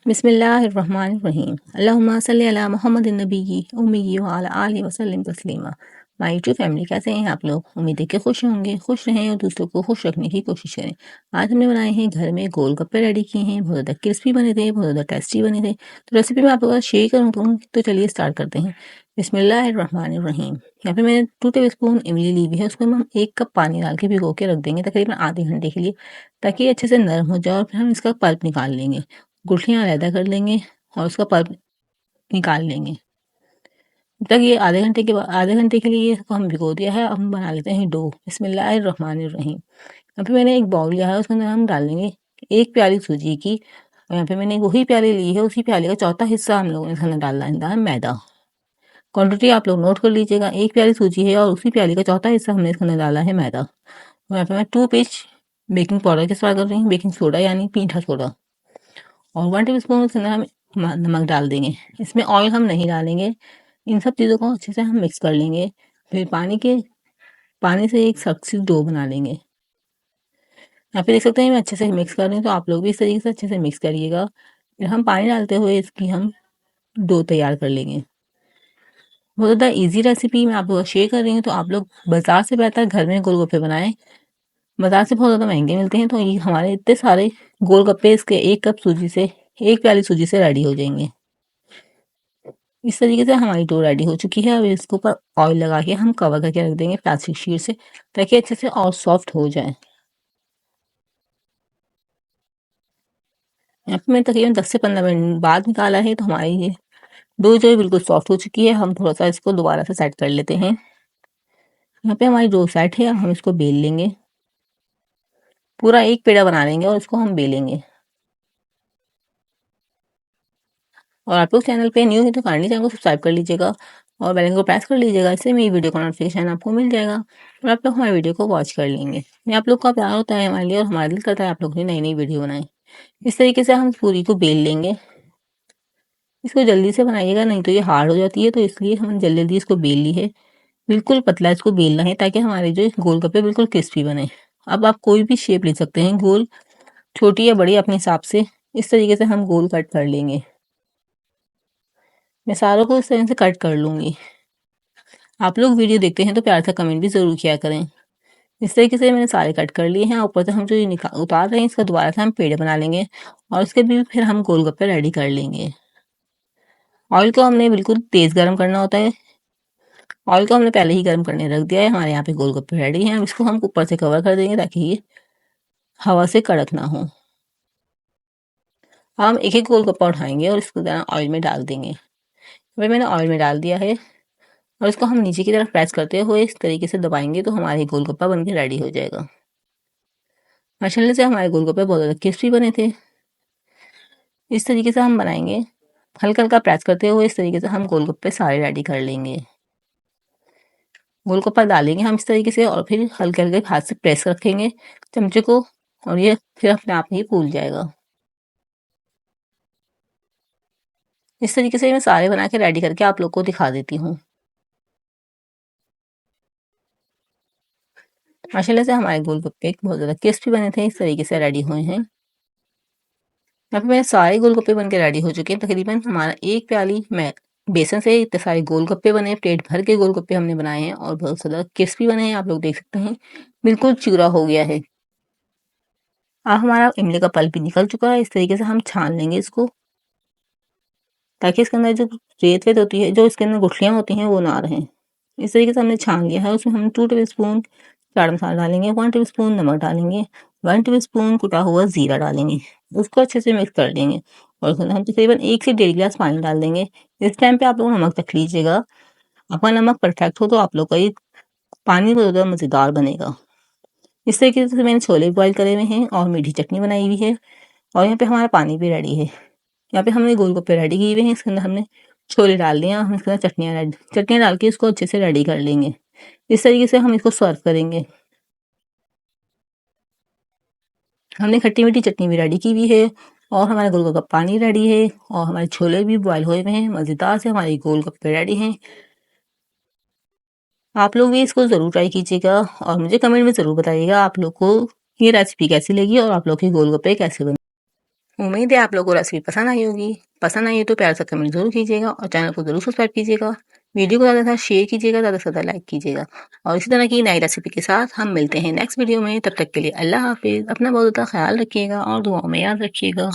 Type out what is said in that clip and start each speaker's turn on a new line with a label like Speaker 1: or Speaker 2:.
Speaker 1: बिस्मिल्लाहिर्रहमानिर्रहीम अल्लाहुम्मा सल्ली अला मुहम्मदिन नबी उम्मी व अला आलिहि वसल्लम तस्लीमा। माय यूट्यूब फैमिली, कैसे हैं आप लोग? उम्मीद है कि खुश होंगे, खुश रहें और दूसरों को खुश रखने की कोशिश करें। आज हमने बनाए हैं घर में गोलगप्पे रेडी किए हैं। बहुत ज़्यादा क्रिस्पी बने थे, बहुत ज़्यादा टेस्टी बने थे। तो रेसिपी मैं आप लोगों के साथ शेयर करूँ तो चलिए स्टार्ट करते हैं। बिस्मिल्लाहिर्रहमानिर्रहीम। यहाँ पे मैंने 2 टेबल स्पून इमली ली हुई है। उसमें हम 1 कप पानी डाल के भिगो के रख देंगे तकरीबन आधे घंटे के लिए, ताकि ये अच्छे से नरम हो जाए। और फिर हम इसका पल्प निकाल लेंगे, गुठलियाँ अलहदा कर लेंगे और उसका पल्प निकाल लेंगे। जब तक ये आधे घंटे के लिए इसको हम भिगो दिया है। अब हम बना लेते हैं डो। बिस्मिल्लाहिर्रहमानिर्रहीम। यहाँ पे मैंने एक बाउल लिया है, उसके अंदर हम डाल लेंगे 1 प्याली सूजी की। और यहाँ पे मैंने वही प्याली ली है, उसी प्याली का चौथा हिस्सा हम लोगों ने इसके अंदर डालना है मैदा। क्वांटिटी आप लोग नोट कर लीजिएगा, 1 प्याली सूजी है और उसी प्याली का चौथा हिस्सा हमने इसके अंदर डाला है मैदा। और यहाँ पे मैं 2 पिंच बेकिंग पाउडर का इस्तेमाल कर रही हूँ, बेकिंग सोडा यानी मीठा सोडा। और 1 टेबलस्पून इसके अंदर हम नमक डाल देंगे। इसमें ऑयल हम नहीं डालेंगे। इन सब चीज़ों को अच्छे से हम मिक्स कर लेंगे। फिर पानी से एक सख्त सी डो बना लेंगे। यहाँ पे देख सकते हैं मैं अच्छे से मिक्स कर रही हूँ, तो आप लोग भी इस तरीके से अच्छे से मिक्स करिएगा। फिर हम पानी डालते हुए इसकी हम डो तैयार कर लेंगे। बहुत ज़्यादा ईज़ी रेसिपी मैं आप लोगों को शेयर कर रही हूँ, तो आप लोग बाज़ार से बेहतर घर में गोलगप्पे बनाएँ। बाज़ार से बहुत ज़्यादा महँगे मिलते हैं, तो ये हमारे इतने सारे गोलगप्पे इसके 1 कप सूजी से 1 प्याली सूजी से रेडी हो जाएँगे। इस तरीके से हमारी डो रेडी हो चुकी है। अब इसके ऊपर ऑयल लगा के हम कवर करके रख देंगे प्लास्टिक शीट से, ताकि अच्छे से और सॉफ्ट हो जाए। यहाँ पे मैंने तकरीबन 10 से 15 मिनट बाद निकाला है, तो हमारी ये डो जो है बिल्कुल सॉफ्ट हो चुकी है। हम थोड़ा-सा इसको दोबारा से सेट कर लेते हैं। यहाँ पे हमारी डो सेट है, हम इसको बेल लेंगे। पूरा एक पेड़ा बना लेंगे और इसको हम बेलेंगे। और आप लोग चैनल पे न्यू है तो काइंडली चैनल को सब्सक्राइब कर लीजिएगा और बेल आइकन को प्रेस कर लीजिएगा। इससे मेरी वीडियो का नोटिफिकेशन आपको मिल जाएगा और आप लोग हमारी वीडियो को वॉच कर लेंगे। ये आप लोग का प्यार होता है हमारे लिए, और हमारा दिल करता है आप लोग की नई-नई वीडियो बनाएँ। इस तरीके से हम पूरी को बेल लेंगे। इसको जल्दी से बनाइएगा, नहीं तो ये हार्ड हो जाती है, तो इसलिए हमने जल्दी-जल्दी इसको बेल ली है। बिल्कुल पतला इसको बेलना है, ताकि हमारे जो गोलगप्पे बिल्कुल क्रिस्पी बने। अब आप कोई भी शेप ले सकते हैं, गोल, छोटी या बड़ी अपने हिसाब से। इस तरीके से हम गोल कट कर लेंगे। मैं सारों को इस तरह से कट कर लूँगी। आप लोग वीडियो देखते हैं तो प्यार से कमेंट भी ज़रूर किया करें। इस तरीके से मैंने सारे कट कर लिए हैं। ऊपर से हम जो ये उतार रहे हैं, इसका दोबारा से हम पेड़े बना लेंगे और इसके भी फिर हम गोलगप्पे रेडी कर लेंगे। ऑयल को हमने बिल्कुल तेज़ गरम करना होता है। ऑयल को हमने पहले ही गर्म करने रख दिया है। हमारे यहाँ पे गोलगप्पे रेडी हैं। अब इसको हम ऊपर से कवर कर देंगे, ताकि ये हवा से कड़क ना हो। हम एक-एक गोलगप्पा उठाएँगे और इसको ऑयल में डाल देंगे। अभी मैंने ऑयल में डाल दिया है और इसको हम नीचे की तरफ प्रेस करते हुए इस तरीके से दबाएँगे, तो हमारे गोलगप्पा बनके रेडी हो जाएगा। माशाल्लाह से हमारे गोलगप्पे बहुत ज़्यादा क्रिस्पी बने थे। इस तरीके से हम बनाएँगे, हल्का-हल्का प्रेस करते हुए इस तरीके से हम गोलगप्पे सारे रेडी कर लेंगे। गोलगप्पा डालेंगे हम इस तरीके से और फिर हल्के-हल्के हाथ से प्रेस रखेंगे चमचे को, और ये फिर अपने आप ही फूल जाएगा। इस तरीके से मैं सारे बना के रेडी करके आप लोग को दिखा देती हूँ। माशाल्लाह से हमारे गोलगप्पे बहुत ज़्यादा क्रिस्पी बने थे, इस तरीके से रेडी हुए हैं। यहाँ पे मेरे सारे गोलगप्पे बन के रेडी हो चुके हैं। तकरीबन हमारा 1 प्याली में बेसन से इतने सारे गोलगप्पे बने, पेट भर के गोलगप्पे हमने बनाए हैं और बहुत ज़्यादा क्रिस्पी बने हैं। आप लोग देख सकते हैं, बिल्कुल चूरा हो गया है। अब हमारा इमली का पल्प भी निकल चुका है। इस तरीके से हम छान लेंगे इसको, ताकि इसके अंदर जो रेत-वेत होती है, जो इसके अंदर गुठलियाँ होती हैं, वो ना रहें। इस तरीके से हमने छान लिया है। उसमें हम 2 टेबलस्पून चाट मसाला डालेंगे, 1 टेबलस्पून नमक डालेंगे, 1 टेबलस्पून कुटा हुआ ज़ीरा डालेंगे। उसको अच्छे से मिक्स कर लेंगे और उसमें हम तकरीबन 1 से 1.5 गिलास पानी डाल देंगे। इस टाइम पे आप लोग नमक चख लीजिएगा। आपका नमक परफेक्ट हो तो आप लोग का ये पानी बहुत ज़्यादा मज़ेदार बनेगा। इस तरीके से मैंने छोले बॉयल करे हुए हैं और मीठी चटनी बनाई हुई है, और यहाँ पे हमारा पानी भी रेडी है। यहाँ पे हमने गोलगप्पे रेडी किए हुए हैं। इसके अंदर हमने छोले डाल दिए, हम इसके अंदर चटनियाँ डाल के इसको अच्छे से रेडी कर लेंगे। इस तरीके से हम इसको सर्व करेंगे। हमने खट्टी-मीठी चटनी भी रेडी की हुई है और हमारा गोलगप्पा का पानी रेडी है और हमारे छोले भी बॉयल हुए हुए हैं। मज़ेदार से हमारे गोलगप्पे रेडी हैं। आप लोग भी इसको ज़रूर ट्राई कीजिएगा और मुझे कमेंट में ज़रूर बताइएगा आप लोग को ये रेसिपी कैसी लगी और आप लोग के गोलगप्पे कैसे बने। उम्मीद है आप लोगों को रेसिपी पसंद आई होगी। पसंद आई हो तो प्यार से कमेंट ज़रूर कीजिएगा और चैनल को ज़रूर सब्सक्राइब कीजिएगा। वीडियो को ज़्यादा से ज़्यादा शेयर कीजिएगा, ज़्यादा से ज़्यादा लाइक कीजिएगा और इसी तरह की नई रेसिपी के साथ हम मिलते हैं नेक्स्ट वीडियो में। तब तक के लिए अल्लाह हाफ़िज़। अपना बहुत ज़्यादा ख़्याल रखिएगा और दुआओं में याद रखिएगा।